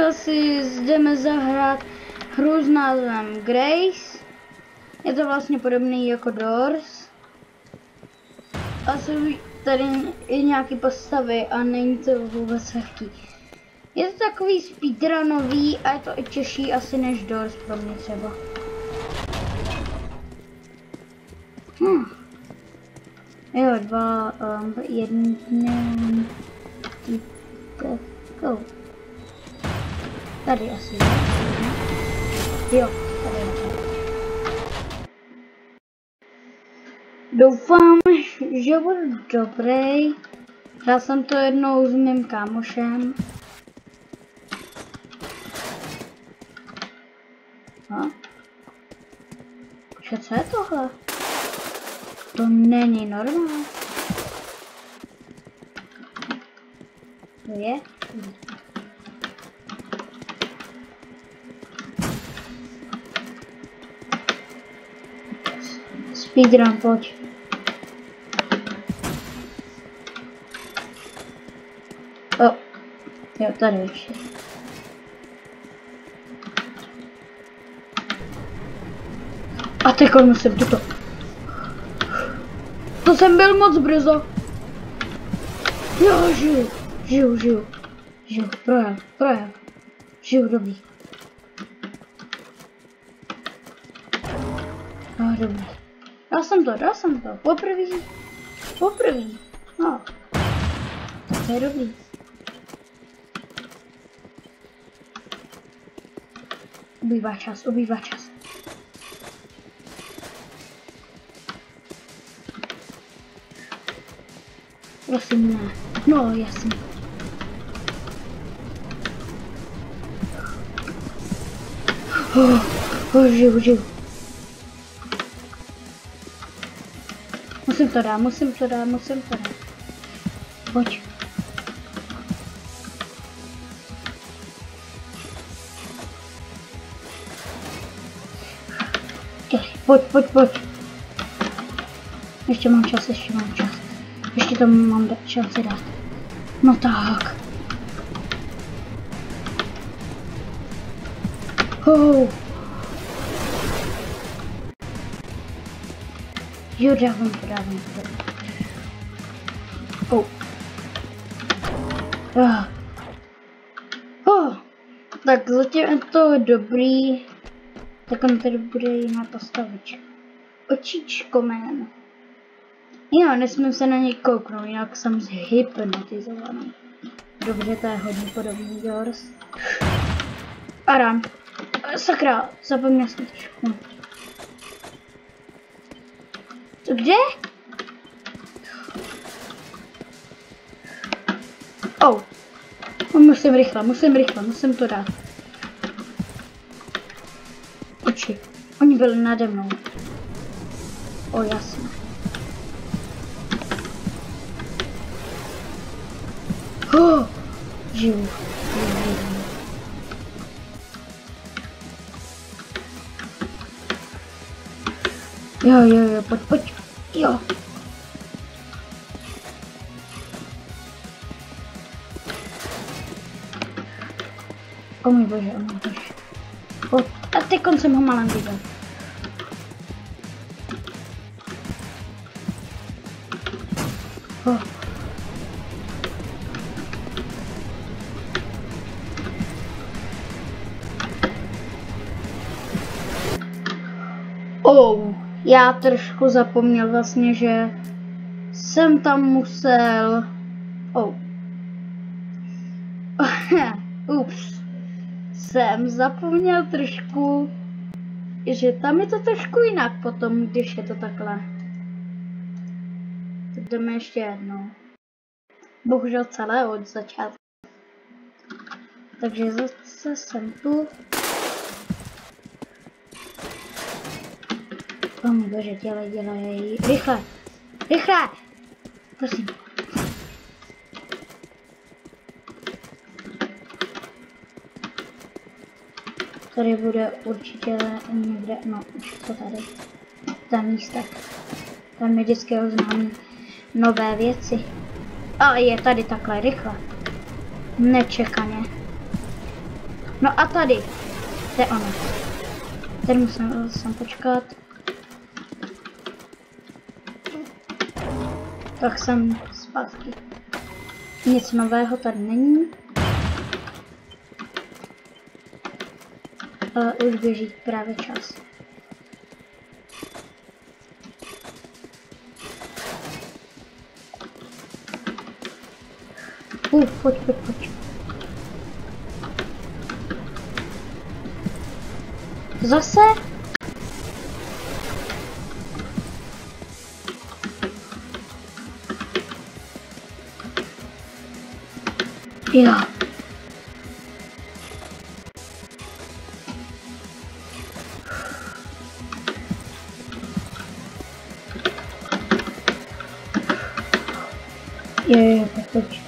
dneska si jdeme zahrát hru s názvem Grace. Je to vlastně podobný jako Doors. A jsou tady i nějaké postavy a není to vůbec lehký. Je to takový speedrunový a je to i těžší asi než Doors pro mě třeba. Jo, 2, 1, go. Tady asi, jo, tady. Doufám, že budu dobrý. Hrál jsem to jednou s mým kámošem. Co je tohle? To není normální. To je? Speedrun, pojď. Jo, tady ještě. A teď musím tuto. To jsem byl moc brzo. Jo, žiju. Projel. Žiju, dobrý. Dobrý. Dal jsem to. Poprvé. No. To je dobrý. Ubývá čas. Prosím, ne. No, jasně. Žiju. Musím to dát. Pojď. Pojď. Ještě mám čas. Ještě to mám šanci dát. No tak. Jo, dávám to. Tak zatím je to dobrý. Tak on tady bude jiná postavička. Očičko jméno. Jo, nesmím se na něj kouknout, jinak jsem zhypnotizovaný. Dobře, to je hodně podobný Doors. Aram. Sakra, zapomněl jsem trošku. To kde? Musím rychle to dát. Oči, oni byli nade mnou. Jasně. Žiju. Jo, pojď. Jo. O můj bože. A teď jsem ho malem viděl. Já trošku zapomněl vlastně, že jsem tam musel... Jsem zapomněl trošku, že tam je to trošku jinak potom, když je to takhle. Tak jdeme ještě jednou. Bohužel celé od začátku. Takže zase jsem tu. O můj bože, dělej. Rychle! Prosím. Tady bude určitě někde, už to tady. Ta místa. Tam mi vždycky oznámí nové věci. A je tady takhle rychle. Nečekaně. No a tady. To je ono. Tady musím sem počkat. Tak jsem zpátky. Nic nového tady není. Ale už běží právě čas. Pojď. Zase? Jo. Jo, pojď.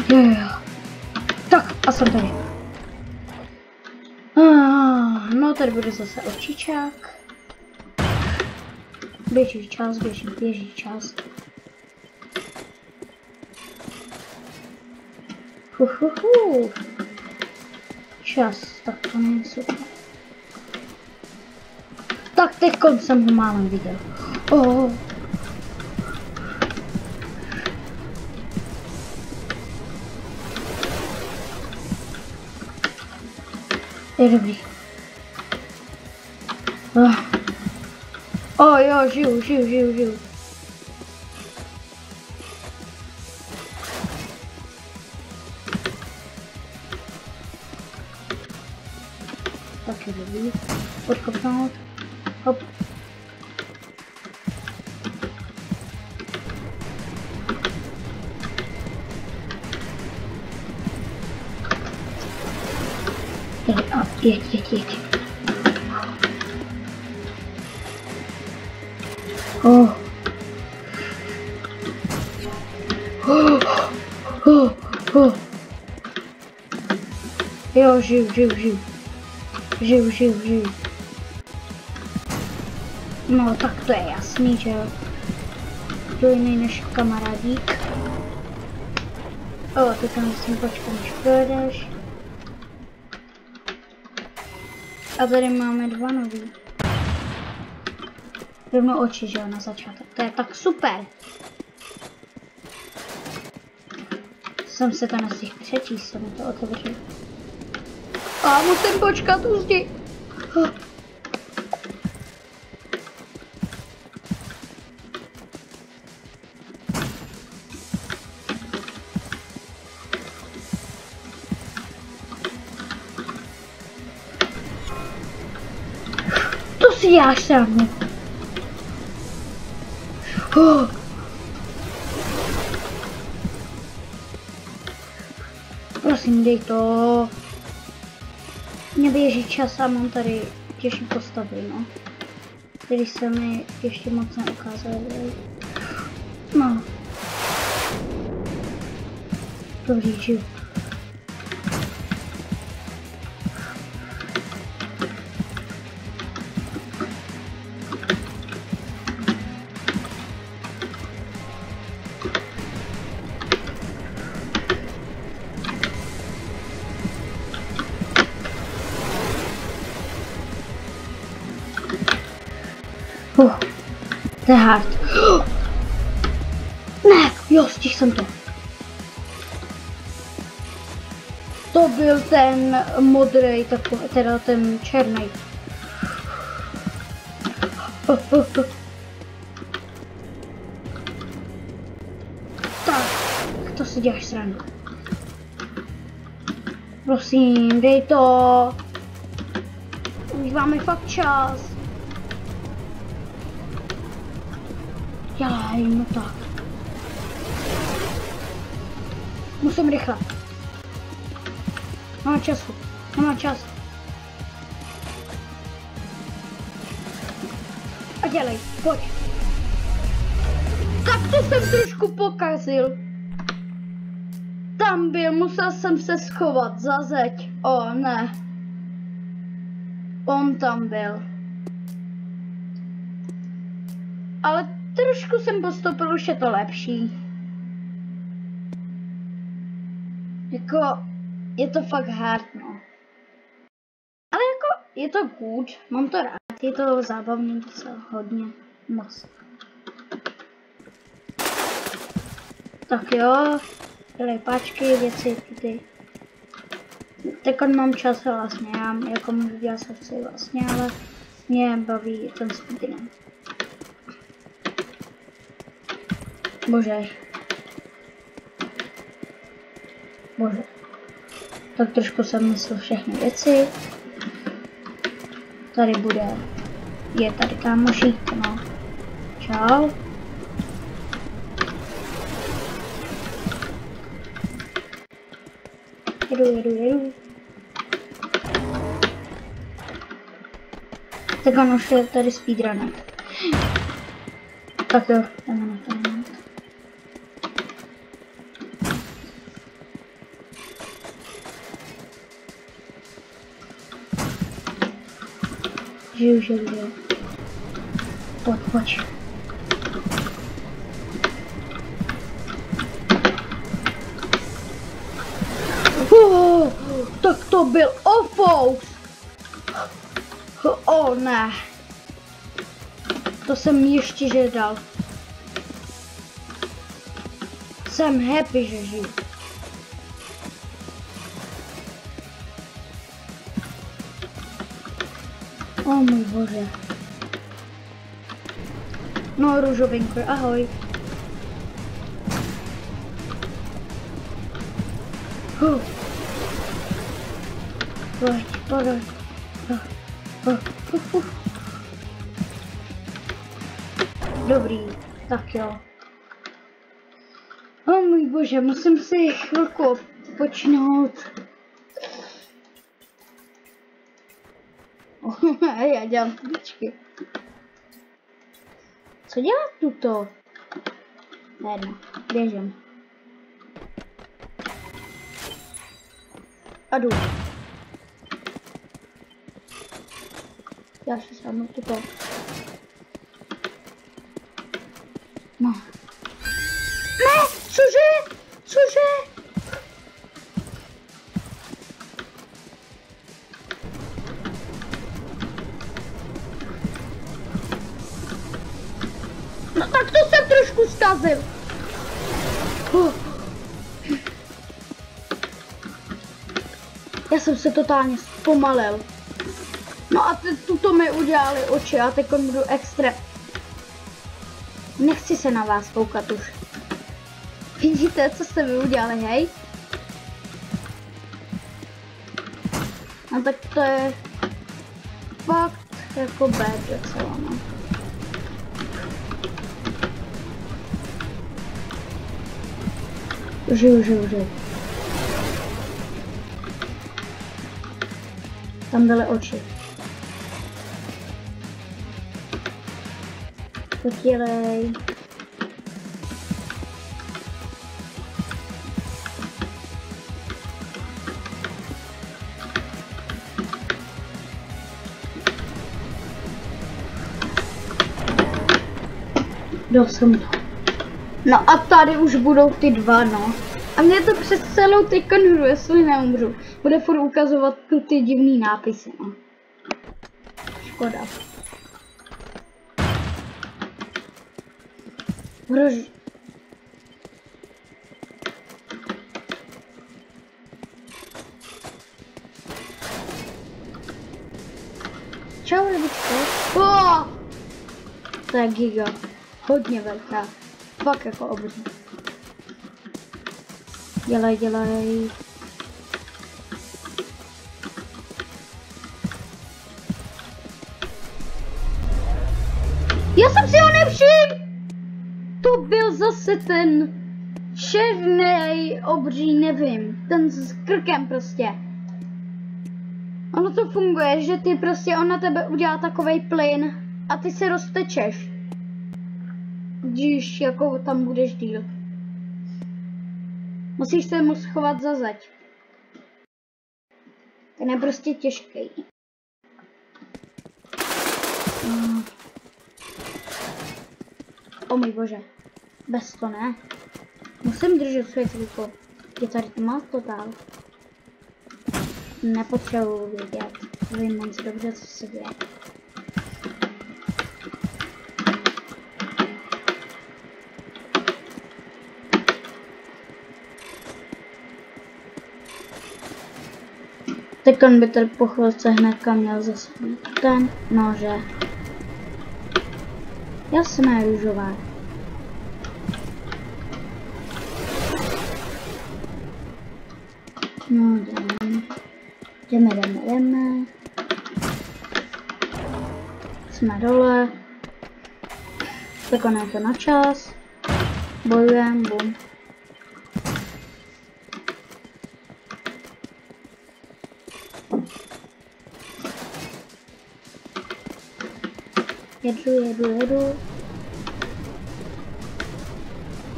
Jo. Tak, a jsem tady. No, tady bude zase očičák. Běží čas. Čas, tak to není super. Tak teď jsem ho málem viděl. Je dobrý. Jo, žiju. Tak je dobrý. Odkopnout. Hop. Jeď. Jo, žiju. No, tak to je jasný, že jo. To je jiný než kamarádík. Ty tam musím počkat, než projedeš. A tady máme 2 nový. Rovnou oči, že jo, na začátek. To je tak super. Jsem se to nestihl přečíst, jsem to otevřel. A musím počkat u zdi. To si děláš sám. Prosím, dej to. Mně běží čas a mám tady těžší postavy, no. Který se mi ještě moc neukázaly. No. Dobrý, žiju. To je hard. Ne, jo, stihl jsem to. To byl ten modrý, teda ten černý. Tak, to si děláš srandu. Prosím, dej to. Už máme fakt čas. Dělej, no tak. Musím rychle. Nemá čas. A dělej, pojď. Tak to jsem trošku pokazil. Tam byl, musel jsem se schovat za zeď. Ne. On tam byl. Ale trošku jsem postoupil, už je to lepší. Jako, je to fakt hard, no. Ale jako, je to good, mám to rád, je to zábavný docela hodně, moc. Tak jo, dělej páčky, věci, ty. Teď mám čas vlastně, já jako můžu dělat co chci vlastně, ale mě baví ten speedrun. Bože. Bože. Tak trošku jsem myslel všechny věci. Tady bude. Je tady kámošík, no. Čau. Jedu. Tak on už je tady speedrunner. Tak jo, jdeme na to. Žiju. Pojď. Tak to byl off-focus. Ne. To jsem ještě žádal. Jsem happy, že žiju. O můj bože. No, růžovinko, ahoj. Pojď. Dobrý, tak jo. O můj bože, musím si chvilku počnout. Já dělám kuličky. Co dělá tuto? Nejedno, běžím. A jdu. Já si sáhnu tuto. No. Ne, cože? No tak to jsem trošku zkazil. Já jsem se totálně zpomalil. No a teď tuto mi udělali oči a teď budu extra. Nechci se na vás koukat už. Vidíte, co jste vy udělali, hej? No tak to je fakt jako bad docela, no. Žiju. Tam byly oči. Potělej. Dal jsem to. No a tady už budou ty dva, no. A mě to přes celou teď hru, jestli neumřu. Bude furt ukazovat ty divný nápisy, no. Škoda. Čau, rybičko. Oh! To je giga. Hodně velká. Fakt jako obří. Dělej. Já jsem si ho nevšiml! To byl zase ten černý obří, nevím. Ten s krkem prostě. Ono to funguje, že ty prostě on na tebe udělá takovej plyn a ty se roztečeš. Když jako tam budeš díl. Musíš se mu schovat za zeď. Ten je prostě těžký. O můj bože. Bez to ne. Musím držet světlíko. Je tady tma totál. Nepotřebuji vědět. Vím moc dobře, co se děje. Teď on by tady po chvilce hnedka měl zase být ten nože. Jasné, růžové. No, jdeme. Jsme dole. Tak on je to na čas. Bojujem, bum. Jedu.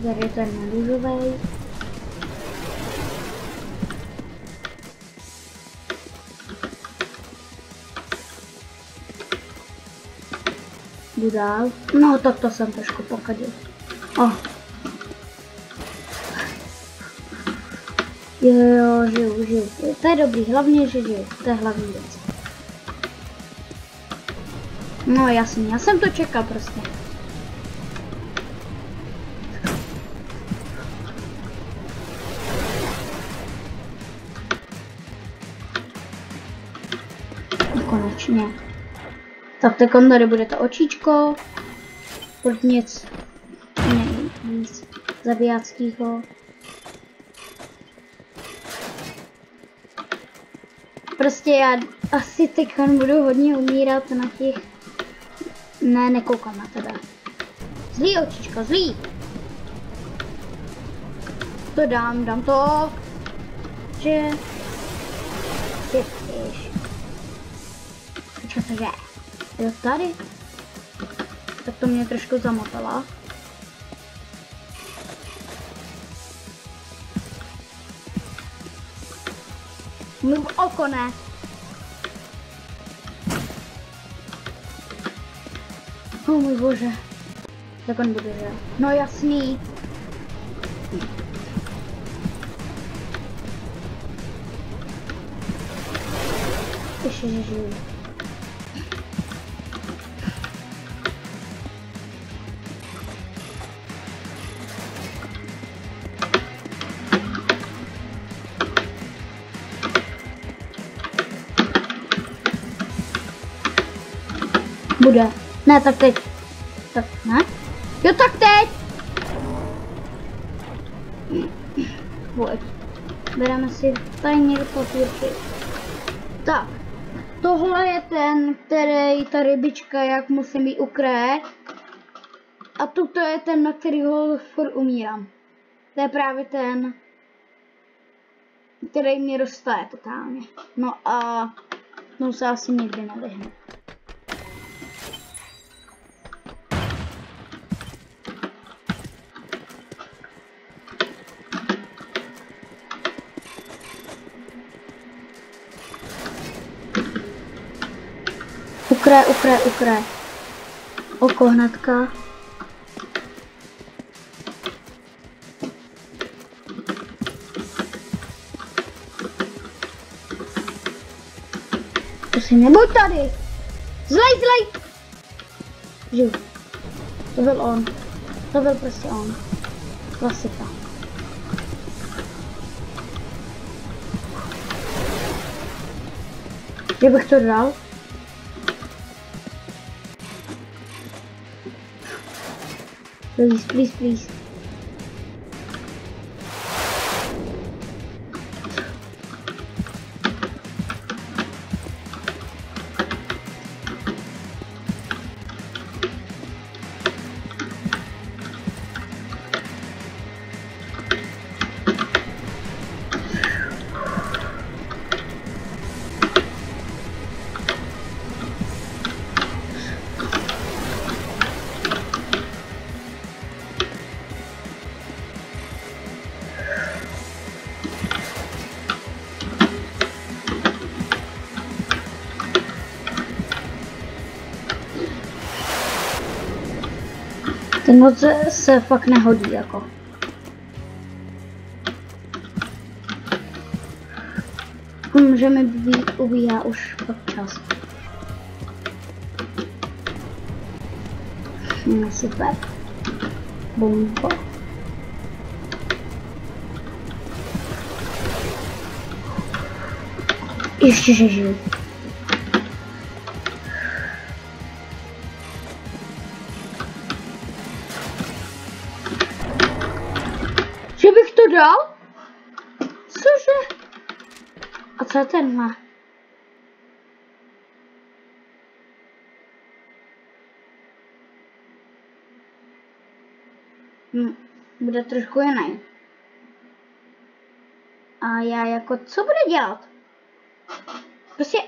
Tady je ten růžovej. Jdu dál. No, tak to jsem trošku pokadil. Oh. Jo, žiju. To je dobrý, hlavně, že žiju. To je hlavní věc. No jasný, já jsem to čekal prostě. Konečně. Tak teď tady bude to očičko. Furt nic zabijáckýho. Prostě já asi teď budu hodně umírat na těch... Ne, nekoukám na tebe. Zlý očičko, zlý. To dám to. Že... Co to je? Jo, tady? Tak to mě trošku zamotala. Mluv oko, ne. Oh můj bože. Tak on bude, že? No jasný. Ještě, že žiju. Bude. Ne, tak teď. Tak, ne? Jo, tak teď! Pojď. Bereme si tady někde papírky. Tak. Tohle je ten, který ta rybička, jak musím jí ukrét. A tuto je ten, na kterýho furt umírám. To je právě ten, který mě roztaje totálně. No a tomu se asi nikdy nevyhnu. Ukré. Oko hnedka. Prosím, nebuď tady. Zlej. Žiju. To byl on. To byl prostě on. Klasika. Kdybych to dal. Please. Ten noc se fakt nehodí jako. Můžeme ubíhá už fakt čas. Super. Bomba. Ještě že žiju. Že bych to dal? Cože? A co je tenhle? Bude trošku jiný. A já jako, co bude dělat? Prostě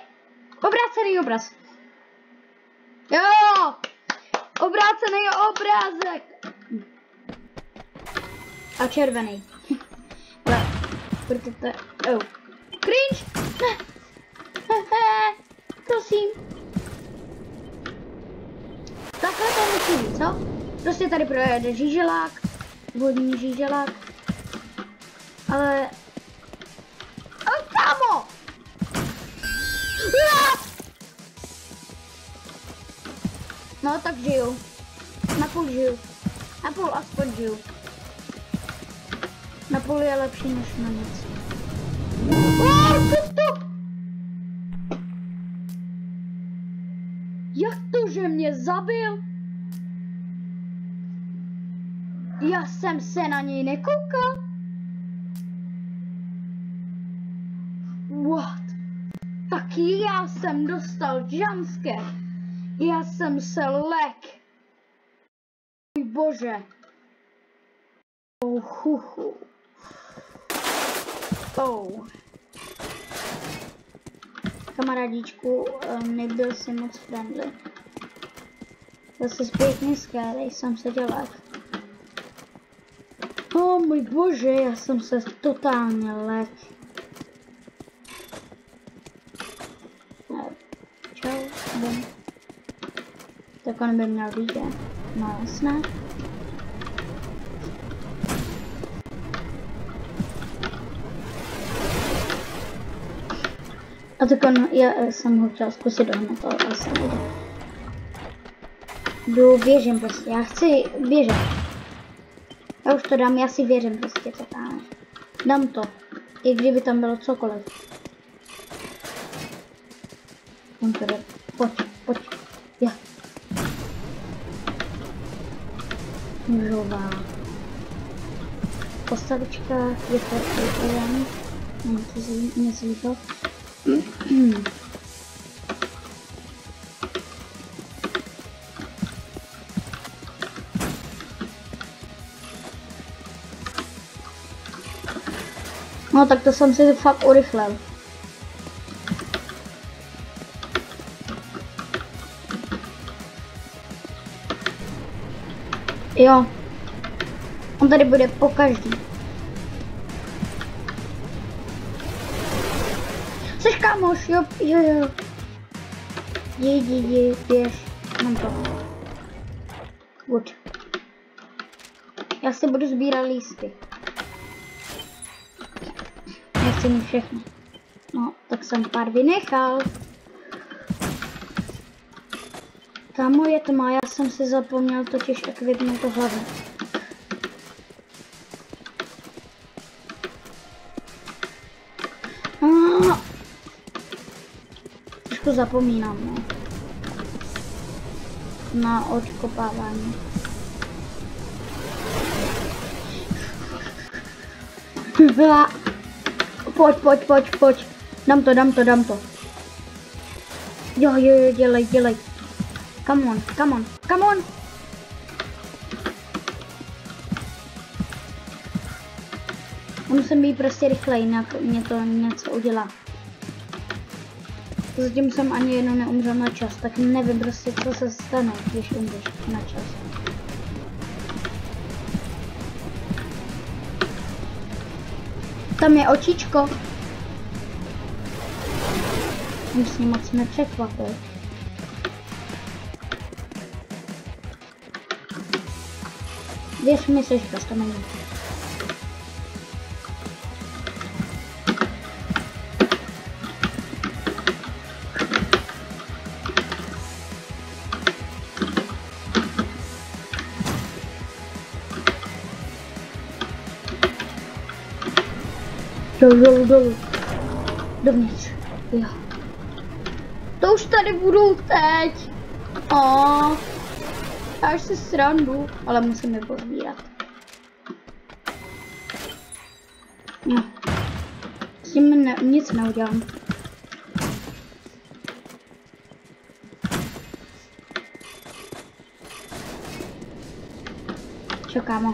obrácený obraz. Jo! Obrácený obrázek! A červený. Ale, protože oh. Cringe! Prosím. Takhle to musí být, co? Prostě tady projede žíželák, vodní žíželák. Ale... kámo! No tak žiju. Napůl žiju. Napůl aspoň žiju. Napůl je lepší než na nic. Jak to, že mě zabil? Já jsem se na něj nekoukal. What? Tak já jsem dostal jumpscare. Já jsem se lek. Můj bože. Kamarádíčku, nebyl si moc friendly. Zase zpětně scary, jsem se dělal. Můj bože, já jsem se totálně lek. Čau, bum. Tak on by měl vidět. No jasné. A tak on, já jsem ho chtěl zkusit dohnat, ale asi nejde. Běžím prostě, já chci běžet. Já už to dám, já si věřím prostě totálně. Dám to, i kdyby tam bylo cokoliv. On to jde, pojď, já. Můžová. Postavička, je to jeden. Něco líto. No tak to jsem si fakt urychlil. Jo. On tady bude po každý. Jseš kámoš, jo. Jdi, běž. Mám to. Good. Já si budu sbírat lístky. Nechci mít všechny. No, tak jsem pár vynechal. Kámo, je tma, já jsem si zapomněl totiž ekvipnout to hlavu. Trošku zapomínám, no. Na odkopávání. Pojď. Dám to. Jo, dělej. Come on. Musím být prostě rychlej, jinak mě to něco udělá. Zatím jsem ani jednou neumřel na čas, tak nevím prostě, co se stane, když umřeš na čas. Tam je očičko. Už mě moc nepřekvapil. Věř mi, jsi roztomilý. Dolů. Dovnitř. Jo. To už tady budou teď. Já už si srandu, ale musím je pozbírat. No. S tím nic neudělám. Čekáme.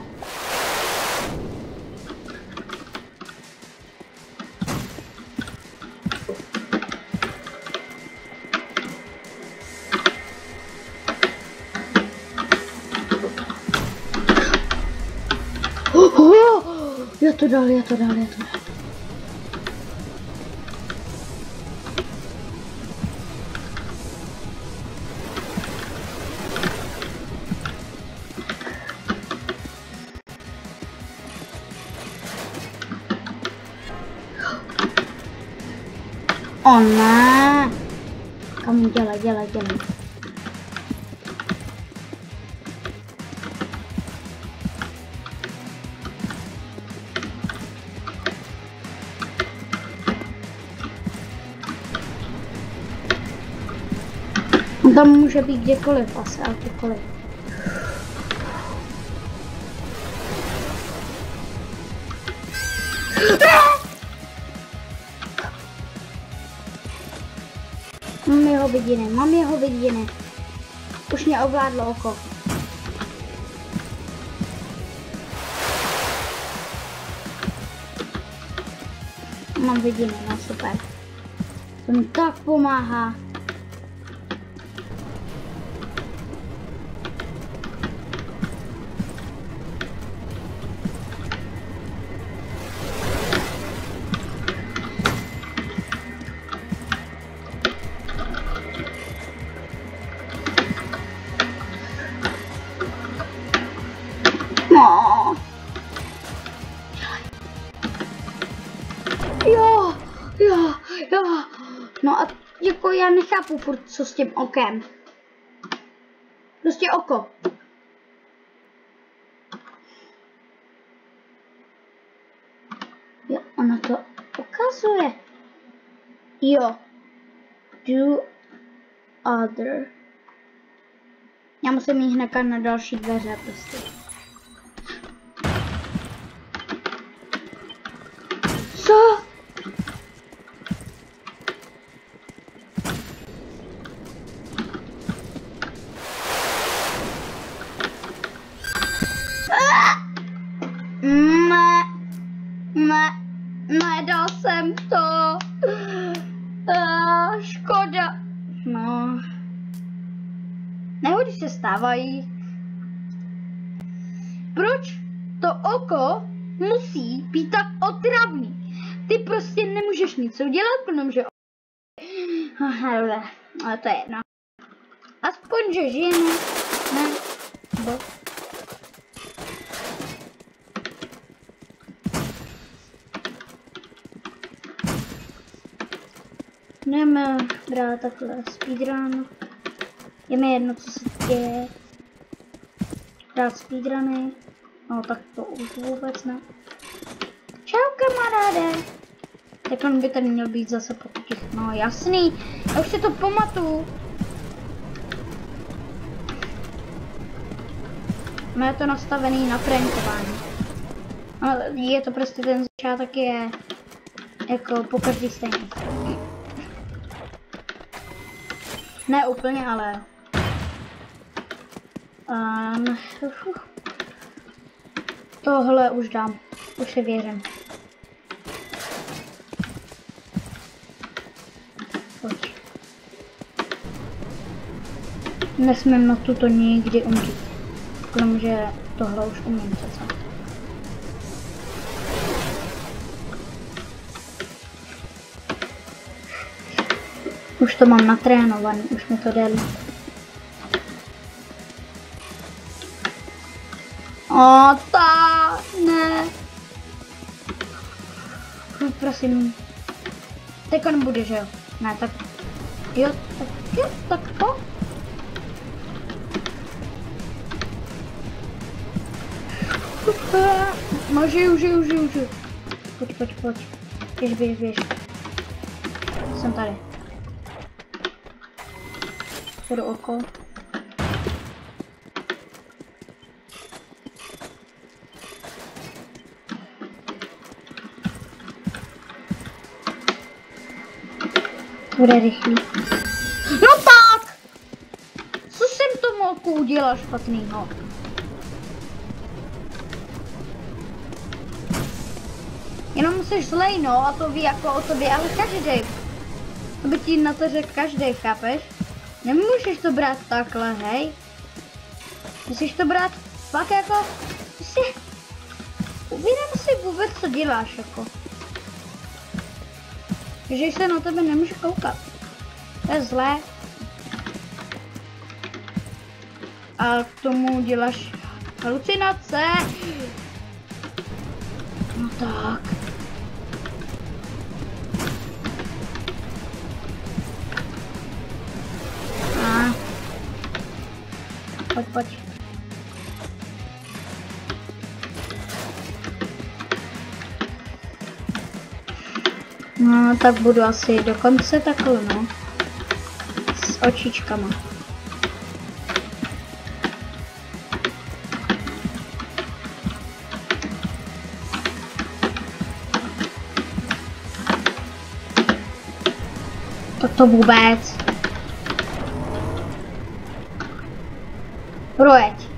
Je to dal. O ne! Kam dělej. Tam může být kdekoliv asi, ale kdekoliv. Mám jeho vidiny. Už mě ovládlo oko. Mám vidiny, no super. To mi tak pomáhá. Jo. No a jako já nechápu furt, co s tím okem. Prostě oko. Jo, ono to ukazuje. Jo. Do other. Já musím jít hned na další dveře prostě. Co? Nedal jsem to. Škoda. No. Nehody se stávají. Proč to oko musí být tak otravný? Ty prostě nemůžeš nic udělat, protože... Ale to je jedno. Aspoň, že žijeme. Ne. Bo. Jdeme brát takhle speedrun. Je mi jedno, co se děje. Brát speedruny. No tak to už vůbec ne. Čau kamaráde. Tak on by tady měl být zase potichu. No jasný, já už si to pamatuju. No je to nastavený na prankování. Ale je to prostě ten začátek je jako po každý stejný. Ne úplně, ale... Tohle už dám. Už si věřím. Pojď. Nesmím na tuto nikdy umřít. Kromě tohle už umím přece. Už to mám natrénovaný, už mi to jde líp. O, ne. Prosím. Teďka nebude, že jo? Ne, tak. Jo, tak po. No, žiju. Pojď. Běž. Jsem tady. Půjdu okolo. Bude rychlý. No tak! Co jsem to mohl udělat špatnýho? Jenom jsi zlej, no, a to ví jako o tobě, ale každý. To by ti na to řekl každý, chápeš? Nemůžeš to brát takhle, hej? Musíš to brát fakt jako... Uvědom si vůbec, co děláš, jako. Že se na tebe nemůžu koukat. To je zlé. A k tomu děláš halucinace. No tak. Pojď. No, tak budu asi do konce takhle, no. S očičkama. To vůbec. Projeď.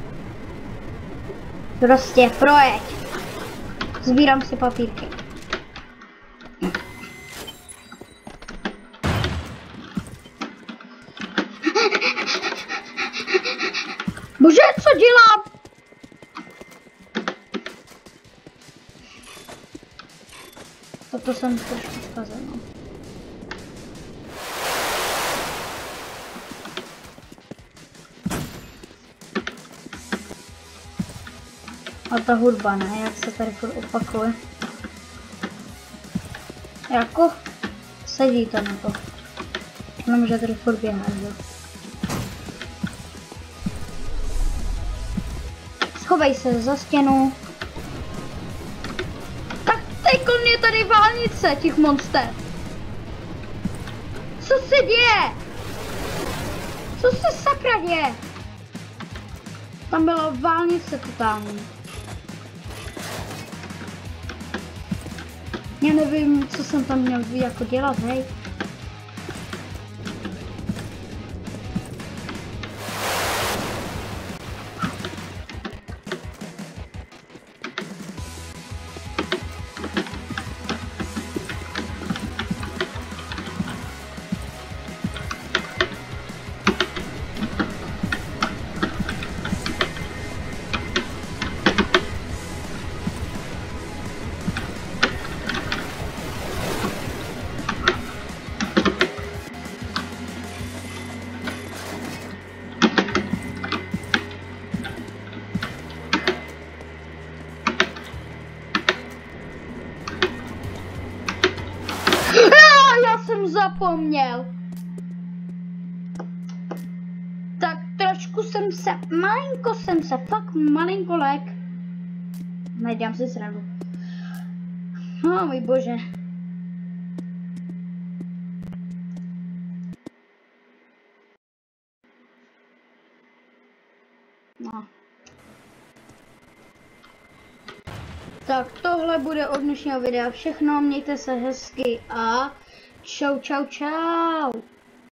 Prostě projeď. Sbírám si papírky. Bože, co dělám? Toto jsem trošku zkazil, no. A ta hudba, ne? Jak se tady furt opakuje. Jako sedí to na to. Nemůže tady furt běhat, jo. Schovej se za stěnu. Tak teď je tady válnice těch monster. Co se děje? Co se sakra děje? Tam byla válnice totální. Já nevím, co jsem tam měl jako dělat, hej. Já jsem zapomněl. Tak trošku jsem se fakt malinko lek. Nedělám si srandu. Oh, můj bože. No. Tak tohle bude od dnešního videa všechno, mějte se hezky a čau.